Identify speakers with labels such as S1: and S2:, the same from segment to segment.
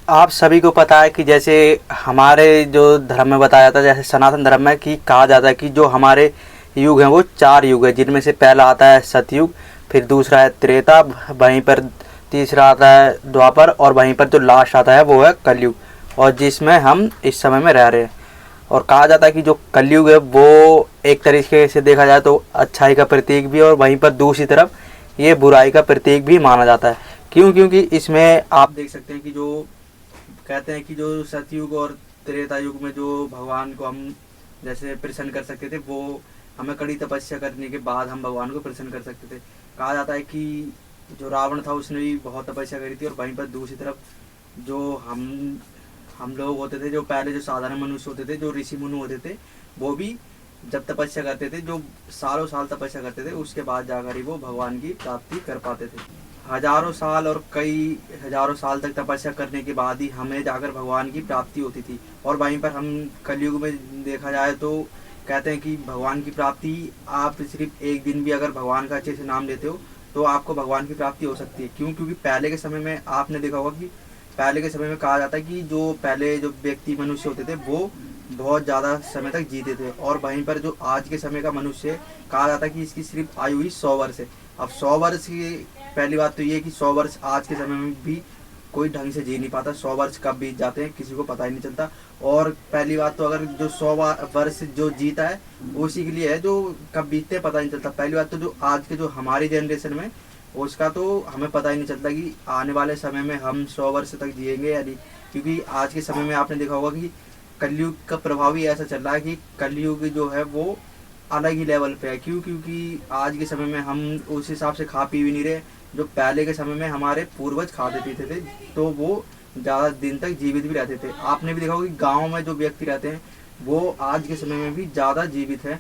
S1: आप सभी को पता है कि जैसे हमारे जो धर्म में बताया जाता है, जैसे सनातन धर्म में कि कहा जाता है कि जो हमारे युग हैं वो 4 युग है, जिनमें से पहला आता है सतयुग, फिर दूसरा है त्रेता, वहीं पर तीसरा आता है द्वापर, और वहीं पर जो लास्ट आता है वो है कलयुग, और जिसमें हम इस समय में रह रहे हैं। और कहा जाता है कि जो कलयुग है वो एक तरीके से देखा जाए तो अच्छाई का प्रतीक भी है, और वहीं पर दूसरी तरफ ये बुराई का प्रतीक भी माना जाता है। क्यों? क्योंकि इसमें आप देख सकते हैं कि जो कहते हैं कि जो सतयुग और त्रेता युग में जो भगवान को हम जैसे प्रसन्न कर सकते थे, वो हमें कड़ी तपस्या करने के बाद हम भगवान को प्रसन्न कर सकते थे। कहा जाता है कि जो रावण था उसने भी बहुत तपस्या करी थी, और वहीं पर दूसरी तरफ जो हम लोग होते थे, जो पहले जो साधारण मनुष्य होते थे, जो ऋषि मुनि होते थे, वो भी जब तपस्या करते थे, जो सालों साल तपस्या करते थे, उसके बाद जाकर ही वो भगवान की प्राप्ति कर पाते थे। हजारों साल और कई हजारों साल तक तपस्या करने के बाद ही हमें जाकर भगवान की प्राप्ति होती थी। और वहीं पर हम कलयुग में देखा जाए तो कहते हैं कि भगवान की प्राप्ति आप सिर्फ एक दिन भी अगर भगवान का अच्छे से नाम लेते हो तो आपको भगवान की प्राप्ति हो सकती है। क्यों? क्योंकि पहले के समय में आपने देखा होगा कि पहले के समय में कहा जाता है कि जो पहले जो व्यक्ति मनुष्य होते थे वो बहुत ज़्यादा समय तक जीते थे, और वहीं पर जो आज के समय का मनुष्य है, कहा जाता है कि इसकी सिर्फ आयु ही 100 वर्ष है। अब 100 वर्ष की पहली बात तो ये है कि 100 वर्ष आज के समय में भी कोई ढंग से जी नहीं पाता। 100 वर्ष कब बीत जाते हैं किसी को पता ही नहीं चलता। और पहली बात तो अगर जो 100 वर्ष जो जीता है उसी के लिए है, जो कब बीतते हैं पता नहीं चलता। पहली बात तो जो आज के जो हमारी जनरेशन में उसका तो हमें पता ही नहीं चलता कि आने वाले समय में हम 100 वर्ष तक जिएंगे या नहीं। क्योंकि आज के समय में आपने देखा होगा कि कलयुग का प्रभाव ही ऐसा चल रहा है कि कलयुग जो है वो अलग ही लेवल पे है। क्यों? क्योंकि आज के समय में हम उस हिसाब से खा पी भी नहीं रहे जो पहले के समय में हमारे पूर्वज खाते पीते थे, तो वो ज़्यादा दिन तक जीवित भी रहते थे। आपने भी देखा होगा कि गाँव में जो व्यक्ति रहते हैं वो आज के समय में भी ज़्यादा जीवित है,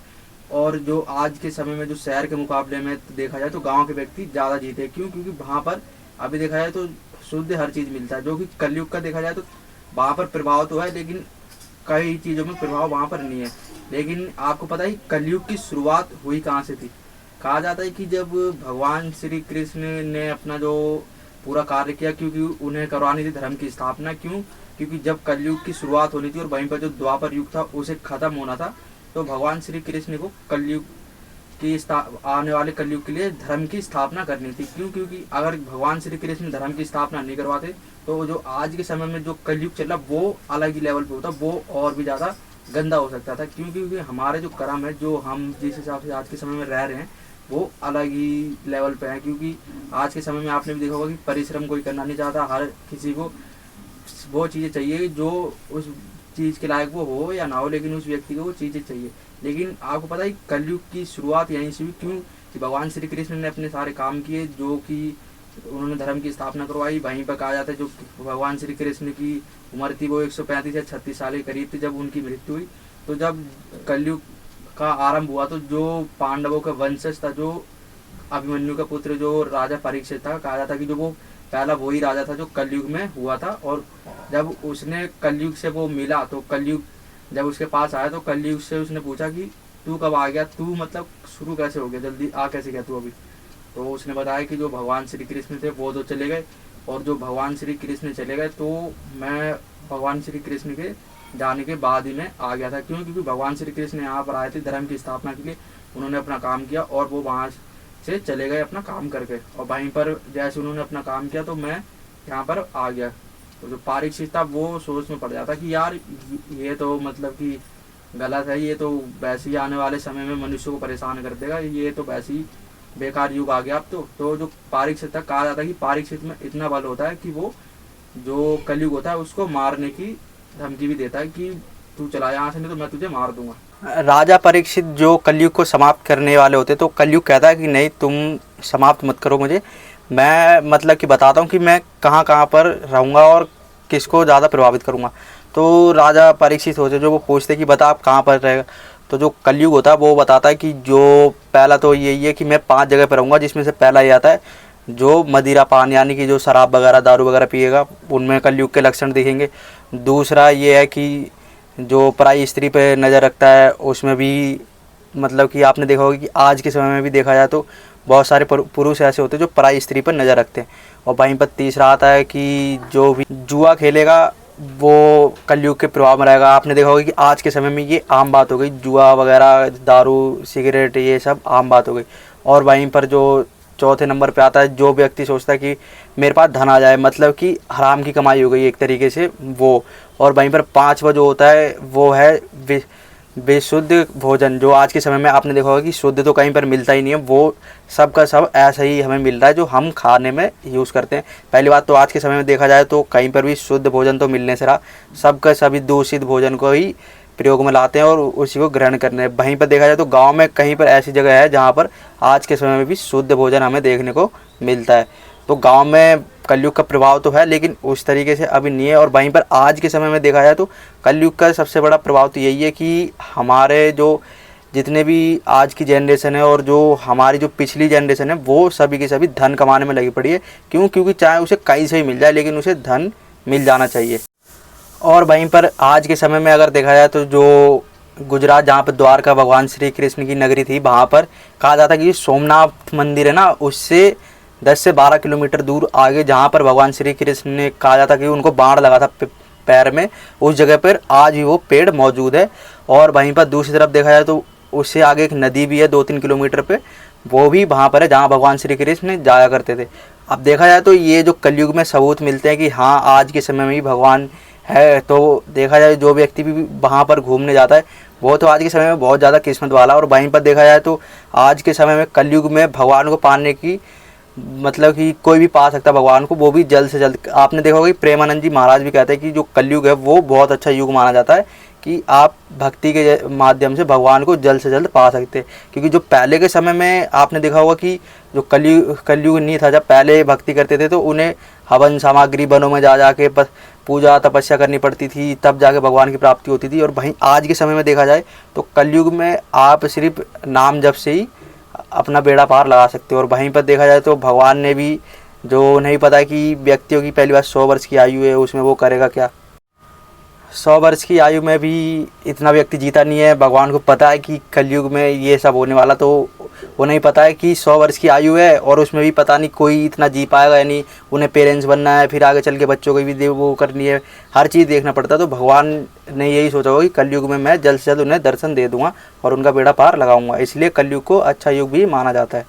S1: और जो आज के समय में जो शहर के मुकाबले में देखा जाए तो गांव के व्यक्ति ज़्यादा जीते हैं। क्यों? क्योंकि वहाँ पर अभी देखा जाए तो शुद्ध हर चीज़ मिलता है, जो कि कलयुग का देखा जाए तो वहाँ पर प्रभाव तो है लेकिन कई चीज़ों में प्रभाव वहाँ पर नहीं है। लेकिन आपको पता है कलयुग की शुरुआत हुई कहाँ से थी? कहा जाता है कि जब भगवान श्री कृष्ण ने अपना जो पूरा कार्य किया, क्योंकि उन्हें करवानी थी धर्म की स्थापना। क्यों? क्योंकि जब कलयुग की शुरुआत होनी थी और वहीं पर जो द्वापर युग था उसे खत्म होना था, तो भगवान श्री कृष्ण को कलयुग की आने वाले कलयुग के लिए धर्म की स्थापना करनी थी। क्यों? क्योंकि अगर भगवान श्री कृष्ण धर्म की स्थापना नहीं करवाते तो जो आज के समय में जो कलयुग चल रहा वो अलग ही लेवल पे होता, वो और भी ज़्यादा गंदा हो सकता था। क्यों? क्योंकि हमारे जो कर्म है, जो हम जिस हिसाब से आज के समय में रह रहे हैं वो अलग ही लेवल पे है। क्योंकि आज के समय में आपने भी देखा होगा कि परिश्रम कोई करना नहीं चाहता, हर किसी को वो चीज़ें चाहिए जो उस चीज़ के लायक वो हो या ना हो, लेकिन उस व्यक्ति को वो चीज़ें चाहिए। लेकिन आपको पता है कलयुग की शुरुआत यहीं से हुई। क्यों? कि भगवान श्री कृष्ण ने अपने सारे काम किए, जो कि उन्होंने धर्म की स्थापना करवाई। वहीं पर कहा जाता है जो भगवान श्री कृष्ण की उम्र थी वो 135 या 36 साल के करीब थी जब उनकी मृत्यु हुई। तो जब कलयुग का आरंभ हुआ तो जो पांडवों का वंशज था, जो अभिमन्यु का पुत्र जो राजा परीक्षित था, कहा जाता कि जो वो पहला वही राजा था जो कलयुग में हुआ था। और जब उसने कलयुग से वो मिला तो कलयुग जब उसके पास आया तो कलयुग से उसने पूछा कि तू कब आ गया, तू मतलब शुरू कैसे हो गया, जल्दी आ कैसे गया तू अभी। तो उसने बताया कि जो भगवान श्री कृष्ण थे वो तो चले गए, और जो भगवान श्री कृष्ण चले गए तो मैं भगवान श्री कृष्ण के जाने के बाद ही मैं आ गया था। क्यों? क्योंकि भगवान श्री कृष्ण यहाँ पर आए थे धर्म की स्थापना के लिए, उन्होंने अपना काम किया और वो वहाँ से चले गए अपना काम करके, और वहीं पर जैसे उन्होंने अपना काम किया तो मैं यहाँ पर आ गया। तो जो परीक्षित था वो सोच में पड़ जाता कि यार ये तो मतलब कि गलत है, ये तो वैसे ही आने वाले समय में मनुष्य को परेशान कर देगा, ये तो वैसे ही बेकार युग आ गया अब तो जो परीक्षित था, कहा जाता है कि परीक्षित में इतना बल होता है कि वो जो कलयुग होता है उसको मारने की धमकी भी देता है कि तू चला यहाँ से नहीं तो मैं तुझे मार दूंगा। राजा परीक्षित जो कलयुग को समाप्त करने वाले होते तो कलयुग कहता है कि नहीं, तुम समाप्त मत करो मुझे, मैं मतलब कि बताता हूँ कि मैं कहाँ कहाँ पर रहूँगा और किसको ज़्यादा प्रभावित करूँगा। तो राजा परीक्षित होते जो वो पूछते कि बता आप कहाँ पर रहेगा। तो जो कलयुग होता है वो बताता है कि जो पहला तो यही है कि मैं 5 जगह पर रहूँगा, जिसमें से पहला ये आता है जो मदिरा पान यानी कि जो शराब वगैरह दारू वगैरह पिएगा उनमें कलयुग के लक्षण दिखेंगे। दूसरा ये है कि जो पराई स्त्री पे नज़र रखता है उसमें भी मतलब कि आपने देखा होगा कि आज के समय में भी देखा जाए तो बहुत सारे पुरुष ऐसे होते हैं जो पराई स्त्री पर नज़र रखते हैं। और वहीं पर तीसरा आता है कि जो भी जुआ खेलेगा वो कलयुग के प्रभाव में रहेगा। आपने देखा होगा कि आज के समय में ये आम बात हो गई, जुआ वगैरह, दारू, सिगरेट, ये सब आम बात हो गई। और वहीं पर जो चौथे नंबर पे आता है, जो व्यक्ति सोचता है कि मेरे पास धन आ जाए, मतलब कि हराम की कमाई हो गई एक तरीके से वो। और वहीं पर पांचवा जो होता है वो है बेशुद्ध भोजन, जो आज के समय में आपने देखा होगा कि शुद्ध तो कहीं पर मिलता ही नहीं है, वो सब का सब ऐसा ही हमें मिल रहा है जो हम खाने में यूज़ करते हैं। पहली बात तो आज के समय में देखा जाए तो कहीं पर भी शुद्ध भोजन तो मिलने से रहा, सब का सभी दूषित भोजन को ही प्रयोग में लाते हैं और उसी को ग्रहण करने। वहीं पर देखा जाए तो गांव में कहीं पर ऐसी जगह है जहां पर आज के समय में भी शुद्ध भोजन हमें देखने को मिलता है। तो गांव में कलयुग का प्रभाव तो है, लेकिन उस तरीके से अभी नहीं है। और वहीं पर आज के समय में देखा जाए तो कलयुग का सबसे बड़ा प्रभाव तो यही है कि हमारे जो जितने भी आज की जनरेशन है और जो हमारी जो पिछली जनरेशन है वो सभी के सभी धन कमाने में लगी पड़ी है। क्योंकि चाहे उसे कहीं से ही मिल जाए, लेकिन उसे धन मिल जाना चाहिए। और वहीं पर आज के समय में अगर देखा जाए तो जो गुजरात, जहाँ पर द्वारका भगवान श्री कृष्ण की नगरी थी, वहाँ पर कहा जाता है कि सोमनाथ मंदिर है ना, उससे 10 से 12 किलोमीटर दूर आगे जहाँ पर भगवान श्री कृष्ण ने कहा जाता कि उनको बाण लगा था पैर में, उस जगह पर आज भी वो पेड़ मौजूद है। और वहीं पर दूसरी तरफ देखा जाए तो उससे आगे एक नदी भी है 2-3 किलोमीटर पे, वो भी वहाँ पर है जहाँ भगवान श्री कृष्ण जाया करते थे। अब देखा जाए तो ये जो कलयुग में सबूत मिलते हैं कि हाँ आज के समय में भी भगवान है, तो देखा जाए जो व्यक्ति भी वहाँ पर घूमने जाता है वो तो आज के समय में बहुत ज़्यादा किस्मत वाला। और वहीं पर देखा जाए तो आज के समय में कलयुग में भगवान को पाने की मतलब कि कोई भी पा सकता है भगवान को, वो भी जल्द से जल्द। आपने देखा होगा कि प्रेमानंद जी महाराज भी कहते हैं कि जो कलयुग है वो बहुत अच्छा युग माना जाता है कि आप भक्ति के माध्यम से भगवान को जल्द से जल्द पा सकते हैं। क्योंकि जो पहले के समय में आपने देखा होगा कि जो कलयुग नहीं था, जब पहले भक्ति करते थे तो उन्हें हवन सामग्री वनों में जा के पूजा तपस्या करनी पड़ती थी, तब जाके भगवान की प्राप्ति होती थी। और वहीं आज के समय में देखा जाए तो कलयुग में आप सिर्फ नाम जप से ही अपना बेड़ा पार लगा सकते हो। और वहीं पर देखा जाए तो भगवान ने भी, जो नहीं पता कि व्यक्तियों की पहली बार 100 वर्ष की आयु है, उसमें वो करेगा क्या। 100 वर्ष की आयु में भी इतना व्यक्ति जीता नहीं है। भगवान को पता है कि कलयुग में ये सब होने वाला, तो वो नहीं पता है कि 100 वर्ष की आयु है और उसमें भी पता नहीं कोई इतना जी पाएगा या नहीं। उन्हें पेरेंट्स बनना है, फिर आगे चल के बच्चों को भी वो करनी है, हर चीज़ देखना पड़ता है। तो भगवान ने यही सोचा होगा कि कलयुग में मैं जल्द से जल्द उन्हें दर्शन दे दूँगा और उनका बेड़ा पार लगाऊंगा, इसलिए कलयुग को अच्छा युग भी माना जाता है।